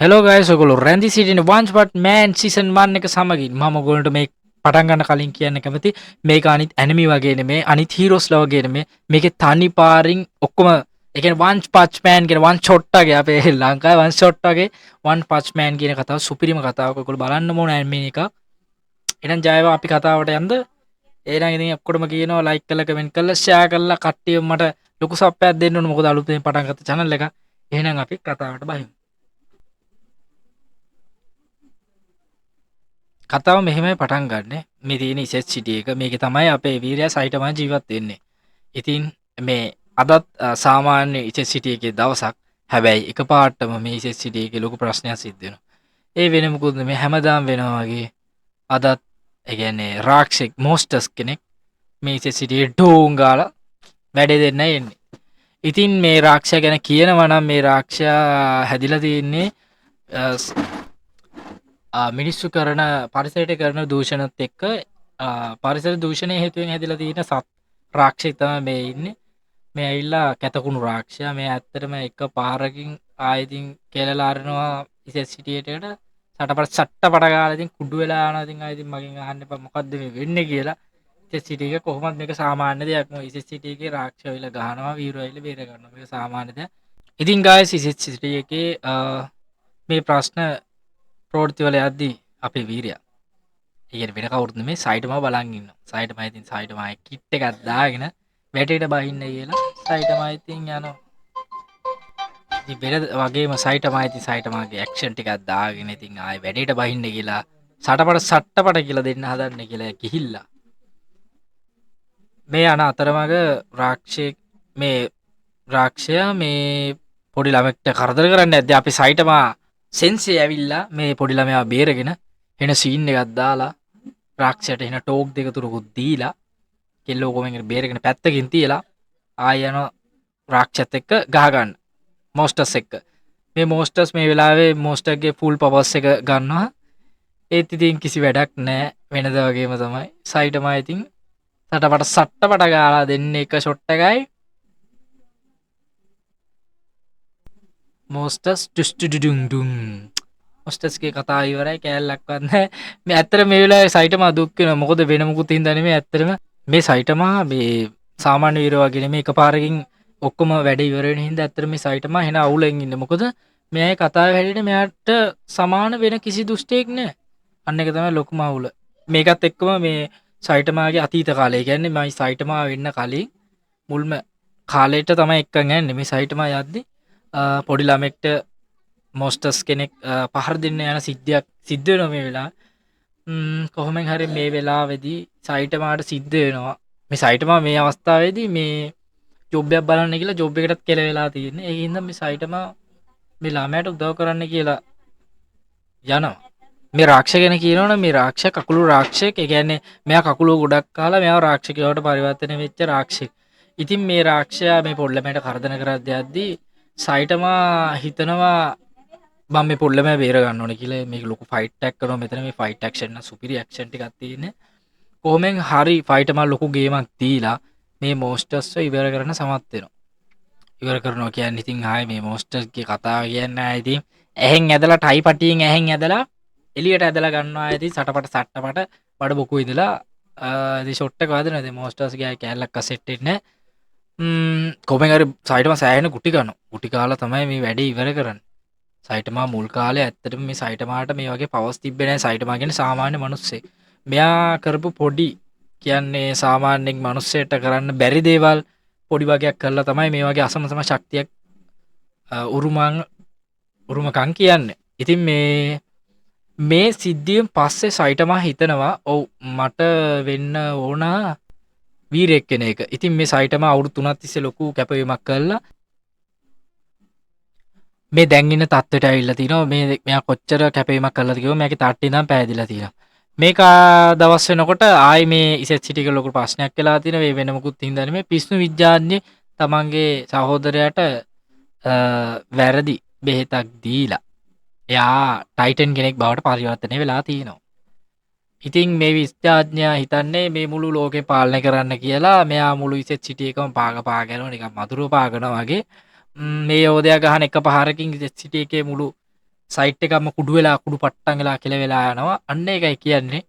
Hello guys ඔයගොල්ලෝ රැඳි සිටින once but man season 1 එක සමගින් මම ඔයගොල්ලන්ට මේ පටන් ගන්න කලින් කියන්න කැමති මේක අනිත් ඇනිමි වගේ නෙමේ අනිත් හීරෝස්ලා වගේ නෙමේ මේකේ තනි පාරින් ඔක්කොම ඒ කියන්නේ වන්ස් පච් මෑන් කියන වන් ෂොට් වගේ අපේ ලංකාවේ වන් ෂොට් වගේ වන් පච් මෑන් කියන කතාව සුපිරිම කතාවක් ඔයගොල්ලෝ බලන්න ඕන ඇනිමි එක. එහෙනම් ජයවා අපි කතාවට යන්න. එහෙනම් ඉතින් ඔක්කොටම කියනවා ලයික් කරලා කමෙන්ට් කරලා ෂෙයා කරලා කට්ටිය මට ලොකු සප්පයක් දෙන්න ඕන මොකද අලුතෙන් පටන් ගත්ත channel එක. එහෙනම් අපි කතාවට බහිමු. කතාව මෙහෙමයි පටන් ගන්න මේ තියෙන ඉසෙත් සිටිය එක මේක තමයි අපේ වීරයා සයිටම ජීවත් වෙන්නේ. ඉතින් මේ අදත් සාමාන්‍ය ඉසෙත් සිටිය එකේ දවසක්. හැබැයි එකපාරටම මේ ඉසෙත් සිටිය එකේ ලොකු ප්‍රශ්නයක් සිද්ධ වෙනවා. ඒ වෙන මොකද මේ හැමදාම වෙනවා වගේ අදත් ඒ කියන්නේ රාක්ෂෙක් මොස්ටස් කෙනෙක් මේ ඉසෙත් සිටියේ ඩෝන් ගාලා වැඩේ දෙන්න එන්නේ. ඉතින් මේ රාක්ෂයා ගැන කියනවා නම් මේ රාක්ෂයා හැදිලා තියෙන්නේ මිනිස්සු කරන පරිසරයට කරන දූෂණත් එක්ක පරිසර දූෂණය හේතුවෙන් හැදිලා තියෙන සත් රාක්ෂයෙක් තමයි මේ ඉන්නේ. මේ ඇවිල්ලා කැතකුණු රාක්ෂයා. මේ ඇත්තටම එක පාරකින් ආයෙදින් කෙලලා අරනවා ඉසෙත් සිටියේට සටපට ගාලා ඉතින් කුඩු වෙලා යනවා. ඉතින් ආයෙදින් මගෙන් අහන්න එපා මොකද්ද මේ වෙන්නේ කියලා. ඉසෙත් සිටියේ කොහොමද මේක සාමාන්‍ය දෙයක් නෙවෙයි. ඉසෙත් සිටියේ රාක්ෂය වෙලා ගහනවා වීරයෝ ඇවිල්ලා බේර ගන්නවා. මේක සාමාන්‍ය දෙයක්. ඉතින් ගායස් ඉසෙත් සිටියේ මේ ප්‍රශ්න ප්‍රෝෘතිවල යද්දී අපේ වීරයා ඒ වෙන කවුරුත් නෙමෙයි සයිටම බලන් ඉන්නවා. සයිටම ඉතින් සයිටම කිට් එකක් දාගෙන වැටේට බහින්න කියලා සයිටම ඉතින් යනවා. ඉතින් වෙන වගේම සයිටම ඉතින් සයිටමගේ ඇක්ෂන් ටිකක් දාගෙන ඉතින් ආයෙ වැටේට බහින්න කියලා සටපට කියලා දෙන්න හදන්නේ කියලා ගිහිල්ලා මේ අන අතරමඟ රාක්ෂයා මේ පොඩි ළමෙක්ට කරදර කරන්න ඇද්දී අපි සයිටම සෙන්සේ ඇවිල්ලා මේ පොඩි ළමයා බේරගෙන එන සීන් එකක් දාලා රාක්ෂයට එන ටෝක් දෙක තුනකුත් දීලා කෙල්ලෝ කොමෙන් බේරගෙන පැත්තකින් තියලා ආය යන රාක්ෂත් එක්ක ගහගන්න මොස්ටස් එක්ක. මේ මොස්ටස් මේ වෙලාවේ මොස්ටර්ගේ ෆුල් පවර්ස් එක ගන්නවා. ඒත් ඉතින් කිසි වැඩක් නැහැ වෙනද වගේම තමයි. සයිටම ඉතින් සට්ටපට ගාලා දෙන්නේ එක ෂොට් එකයි. මොස්ටස් ටුස්ටුඩුඩුම් මොස්ටස්ගේ කතාව ඉවරයි කෑල්ලක්වත් නැහැ. මේ ඇත්තට මේ වෙලාවේ සයිටම දුක් වෙනවා. මොකද වෙන මොකුත් හින්දා නෙමෙයි ඇත්තටම මේ සයිටම මේ සාමාන්‍ය වීරයෝ වගේ නෙමෙයි එකපාරකින් ඔක්කොම වැඩ ඉවර වෙන හින්දා ඇත්තට මේ සයිටම එන අවුලෙන් ඉන්නේ. මොකද මෙයාගේ කතාවේ හැටියට මෙයාට සමාන වෙන කිසි දුෂ්ටයෙක් නැහැ. අන්න එක තමයි ලොකුම අවුල. මේකත් එක්කම මේ සයිටමාගේ අතීත කාලය. ඒ කියන්නේ මම සයිටමා වෙන්න කලින් මුල්ම කාලයට තමයි එක්කන් යන්නේ. මේ සයිටමා යද්දි පොඩි ළමෙක්ට මොස්ටස් කෙනෙක් පහර දෙන්න යන සිද්ධියක් සිද්ධ වෙනවා මේ වෙලාවේ. කොහොමෙන් හරි මේ වෙලාවේදී සයිටමාට සිද්ධ වෙනවා. මේ සයිටමා මේ අවස්ථාවේදී මේ ජොබ් එකක් බලන්න කියලා ජොබ් එකටත් කෙල වෙලා තියෙන්නේ. ඒ හින්දා මේ සයිටමා මේ ළමයාට උදව් කරන්න කියලා යනවා. මේ රාක්ෂ ගැන කියනවනම් මේ රාක්ෂ කකුළු රාක්ෂයෙක්. ඒ කියන්නේ මෙයා කකුළු ගොඩක් කාලා මෙයාව රාක්ෂකයවට පරිවර්තනය වෙච්ච රාක්ෂයෙක්. ඉතින් මේ රාක්ෂයා මේ පොල්ලමයට කරදර කරද්දී යද්දී සයිටමා හිතනවා මම මේ පොල්ලමයා බේර ගන්න ඕනේ කියලා. මේක ලොකු ෆයිට් එකක් කරනවා. මෙතන මේ ෆයිට් ඇක්ෂන් එක සුපිරි ඇක්ෂන් ටිකක් තියෙන්නේ. කොහොමෙන් හරි ෆයිටමා ලොකු ගේමක් දීලා මේ මොස්ටර්ස්ව ඉවර කරන්න සමත් වෙනවා. ඉවර කරනවා කියන්නේ ඉතින් ආයේ මේ මොස්ටර්ස්ගේ කතාව කියන්නේ ආයේ ඉතින් ඇහෙන් ඇදලා ටයි පටියෙන් ඇහෙන් ඇදලා එළියට ඇදලා ගන්නවා. ආයේ ඉතින් සටපට බඩ බොකු ඉදලා ඉතින් ෂොට් එක වදිනවා. ඉතින් මොස්ටර්ස්ගේ කැලලක් අසෙට් වෙන්නේ කොහොමෙන් හරි සයිටම සෑහෙන ගුටි ගන්නවා. ගුටි කාලා තමයි මේ වැඩේ ඉවර කරන්නේ. සයිටමා මුල් කාලේ ඇත්තටම මේ සයිටමාට මේ වගේ පවර්ස් තිබ්බේ නැහැ. සයිටමා කියන්නේ සාමාන්‍ය මිනිස්සෙක්. මෙයා කරපු පොඩි කියන්නේ සාමාන්‍යයෙන් මිනිස්සෙට කරන්න බැරි දේවල් පොඩි වගේක් කරලා තමයි මේ වගේ අසමසම ශක්තියක් උරුමකම් කියන්නේ. ඉතින් මේ සිද්ධියෙන් පස්සේ සයිටමා හිතනවා ඔව් මට වෙන්න ඕන වීරයෙක් කෙන එක. ඉතින් මේ සයිටමා අවුරුදු 3ක් තිස්සේ ලොකු කැපවීමක් කළා. මේ දැන් ඉන්න තත්ත්වයට ඇවිල්ලා තිනවා. මෙයා කොච්චර කැපවීමක් කළාද කිව්වම මෙයාගේ තට්ටේ ඉඳන් පෑදිලා තියෙනවා. මේක දවස් වෙනකොට ආයි මේ ඉසෙත් සිටික ලොකු ප්‍රශ්නයක් වෙලා තියෙනවා. මේ වෙන මොකුත් හින්දා නෙමෙයි. පිස්සු විද්‍යාඥයෙ තමන්ගේ සහෝදරයාට වැරදි බෙහෙතක් දීලා එයා ටයිටන් කෙනෙක් බවට පරිවර්තනය වෙලා තියෙනවා. ඉතින් මේ විද්‍යාඥයා හිතන්නේ මේ මුළු ලෝකේ පාලනය කරන්න කියලා. මෙයා මුළු ඉසෙත් සිටි එකම පාගනවා නිකන් මధుරව පාගනවා වගේ. මේ යෝධයා ගහන එක පහරකින් ඉසෙත් සිටි එකේ මුළු සයිට් එකක්ම කුඩු වෙලා කුඩු පට්ටන් වෙලා කෙල වෙලා යනවා. අන්න ඒකයි කියන්නේ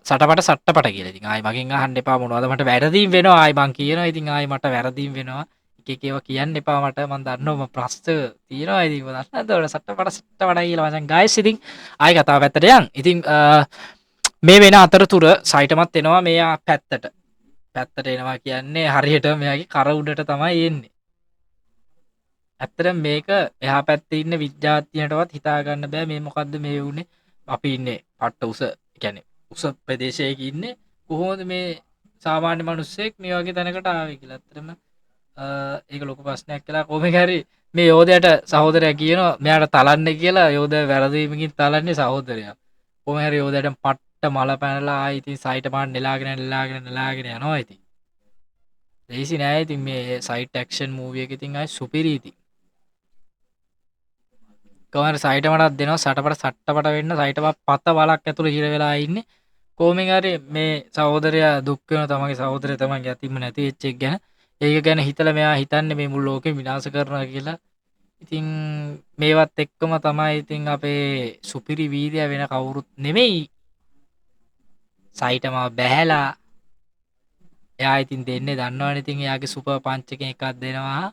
සටපට සට්ටපට කියලා. ඉතින් ආයි මගෙන් අහන්න එපා මොනවද මට වැරදීම් වෙනවා. ආයි මං කියනවා ඉතින් ආයි මට වැරදීම් වෙනවා. එක එක ඒවා කියන්න එපා මට. මං දන්නවා මම ප්‍රශ්න තියෙනවා. ඉතින් මම දන්නවා ඒතකොට සටපට සට්ටපට කියලා මචං. ගයිස් ඉතින් ආයි කතාව පැත්තට යන්. ඉතින් මේ වෙන අතරතුර සයිටමත් එනවා මෙයා පැත්තට එනවා කියන්නේ හරියට මෙයාගේ කර උඩට තමයි එන්නේ. ඇත්තටම මේක එහා පැත්තේ ඉන්න විද්‍යාර්ථියන්ටවත් හිතා ගන්න බෑ මේ මොකද්ද මේ වුනේ. අපි ඉන්නේ පට්ට උස කියන්නේ උස ප්‍රදේශයක ඉන්නේ. කොහොමද මේ සාමාන්‍ය මිනිස්සෙක් මේ වගේ තැනකට ආවේ කියලා. ඇත්තටම ඒක ලොකු ප්‍රශ්නයක් කියලා. කොහොමද හරි මේ යෝධයාට සහෝදරයා කියනවා මෙයාට තලන්න කියලා. යෝධයා වැරදීමකින් තලන්නේ සහෝදරයා. කොහොම හරි යෝධයාට පට්ට මල පැනලා ආයි ඉතින් සයිට මාන් නෙලාගෙන යනවා ඉතින්. ලේසි නෑ ඉතින් මේ සයිට් ඇක්ෂන් මූවි එක ඉතින් ආයි සුපිරි ඉතින්. කවර සයිටමටත් දෙනවා සටපට වෙන්න සයිටම පත වලක් ඇතුළේ හිර වෙලා ඉන්නේ. කොහොමින් හරි මේ සහෝදරයා දුක් වෙනවා තමන්ගේ සහෝදරයා තමන්ගේ අතින්ම නැති වෙච්ච එක ගැන. ඒක ගැන හිතලා මෙයා හිතන්නේ මේ මුළු ලෝකෙම විනාශ කරනවා කියලා. ඉතින් මේවත් එක්කම තමයි ඉතින් අපේ සුපිරි වීරයා වෙන කවුරුත් නෙමෙයි. සයිටම බැහැලා එයා ඉතින් දෙන්නේ දන්නවනේ ඉතින් එයාගේ සුපර් පංච් එකෙන් එකක් දෙනවා.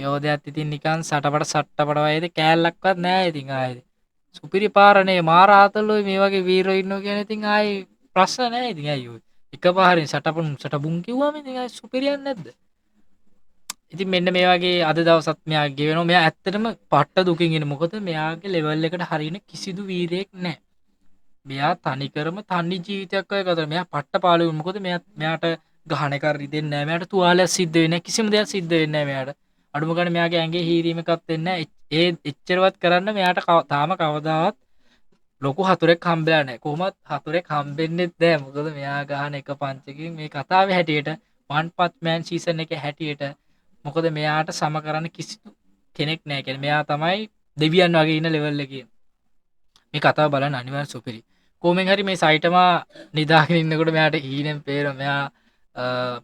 යෝධයත් ඉතින් නිකන් සටපට වයිද කෑල්ලක්වත් නෑ ඉතින් ආයේ. සුපිරි පාරනේ මාරාතලෝ මේ වගේ වීරයෝ ඉන්නවා කියන ඉතින් ආයේ ප්‍රශ්න නෑ ඉතින් අයියෝ. එකපාරින් සටබුන් කිව්වම ඉතින් ආයේ සුපිරියක් නැද්ද? ඉතින් මෙන්න මේ වගේ අද දවසත් මෙයා ගෙවෙනවා. මෙයා ඇත්තටම පට්ට දුකින් ඉන්නේ. මොකද මෙයාගේ ලෙවල් එකට හරියන කිසිදු වීරයෙක් නෑ. මෙයා තනිකරම තනි ජීවිතයක් ඔය ගත. මෙයා පට්ට පාළුවෝ. මොකද මෙයාට ගහන එක රිදෙන්නේ නෑ. මෙයාට තුවාලයක් සිද්ධ වෙන්නේ නෑ. කිසිම දෙයක් සිද්ධ වෙන්නේ නෑ මෙයාට. අඩුම ගානේ මෙයාගේ ඇඟේ හීරීම එකක් වෙන්නේ නෑ. ඒ එච්චරවත් කරන්න මෙයාට තාම කවදාවත් ලොකු හතුරෙක් හම්බෙලා නෑ. කොහොමත් හතුරෙක් හම්බෙන්නෙත් නෑ. මොකද මෙයා ගහන එක පංචකින් මේ කතාවේ හැටියට One Punch Man සීසන් එකේ හැටියට මොකද මෙයාට සම කරන්න කිසිදු කෙනෙක් නෑ. කියන්නේ මෙයා තමයි දෙවියන් වගේ ඉන්න ලෙවල් එකේ. මේ කතාව බලන්න අනිවාර්ය සුපිරි. කොහොමෙන් හරි මේ සයිටම නිදාගෙන ඉන්නකොට මෙයාට හීනෙන් පේනවා මෙයා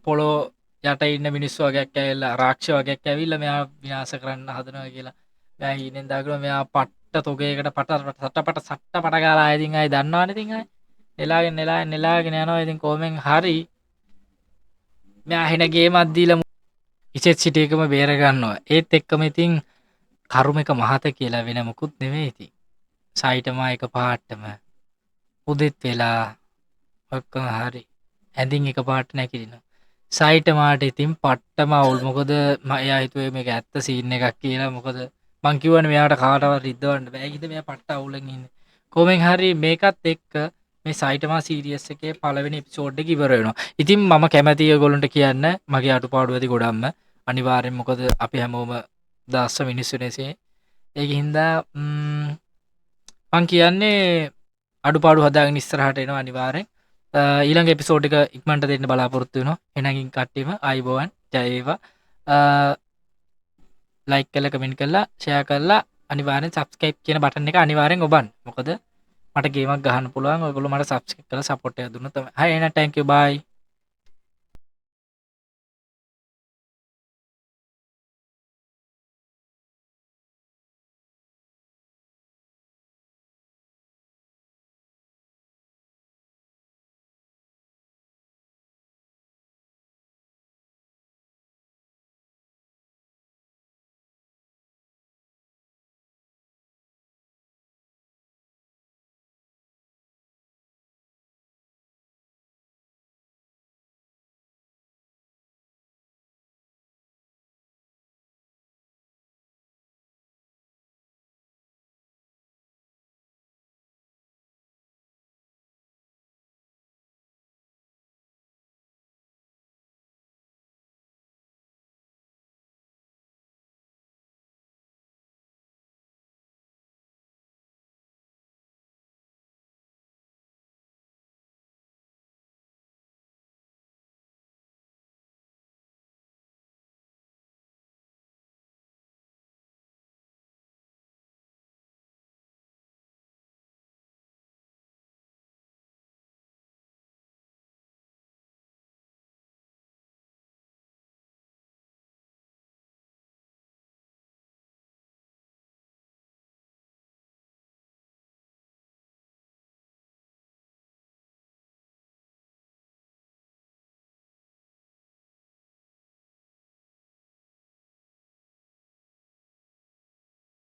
පොළොව යට ඉන්න මිනිස්සු වගේක් ඇවිල්ලා රාක්ෂස වගේක් ඇවිල්ලා මෙයා විනාශ කරන්න හදනවා කියලා. මෙයා හීනෙන් දාගෙන මෙයා පට්ට තොගයකට සට්ටපට ගාලා ආයෙ ඉතින් ආයෙ දන්නවනේ ඉතින් ආයෙ නෙලාගෙන යනවා. ඉතින් කොහොමෙන් හරි මෙයා හෙන ගේමක් දීලා ඉසෙත් සිටි එකම බේර ගන්නවා. ඒත් එක්කම ඉතින් කරුමක මහත කියලා වෙන මොකුත් නෙමෙයි ඉතින්. සයිටම එක පාටම උදෙත් වෙලා ඔක්කොම හරි ඇඳින් එක පාට නැකිලිනවා. සයිටමාට ඉතින් පට්ටම අවුල්. මොකද එයා හිතුවේ මේක ඇත්ත සීන් එකක් කියලා. මොකද මං කිව්වනේ මෙයාට කාටවත් රිද්දවන්න බෑ. ඒකිට මෙයා පට්ට අවුලෙන් ඉන්නේ. කොහොමෙන් හරි මේකත් එක්ක මේ සයිටමා සීරියස් එකේ පළවෙනි එපිසෝඩ් එක ඉවර වෙනවා. ඉතින් මම කැමතියි ඔයගොල්ලන්ට කියන්න මගේ අඩුපාඩු ඇති ගොඩක්ම. අනිවාර්යෙන් මොකද අපි හැමෝම දාස්ස මිනිස්සුනේසේ. ඒකින් හින්දා මං කියන්නේ අඩුපාඩු හදාගෙන ඉස්සරහට එනවා අනිවාර්යෙන්. ඊළඟ එපිසෝඩ් එක ඉක්මනට දෙන්න බලාපොරොත්තු වෙනවා. එහෙනම් කට්ටියම ආයිබෝවන් ජය වේවා. ලයික් කරලා කමෙන්ට් කරලා ෂෙයා කරලා අනිවාර්යෙන් සබ්ස්ක්‍රයිබ් කියන බටන් එක අනිවාර්යෙන් ඔබන්න. මොකද මට ගේමක් ගහන්න පුළුවන්. ඔයගොල්ලෝ මට සබ්ස්ක්‍රයිබ් කරලා සපෝට් එක දුන්නොත් තමයි. හරි එහෙනම් thank you bye.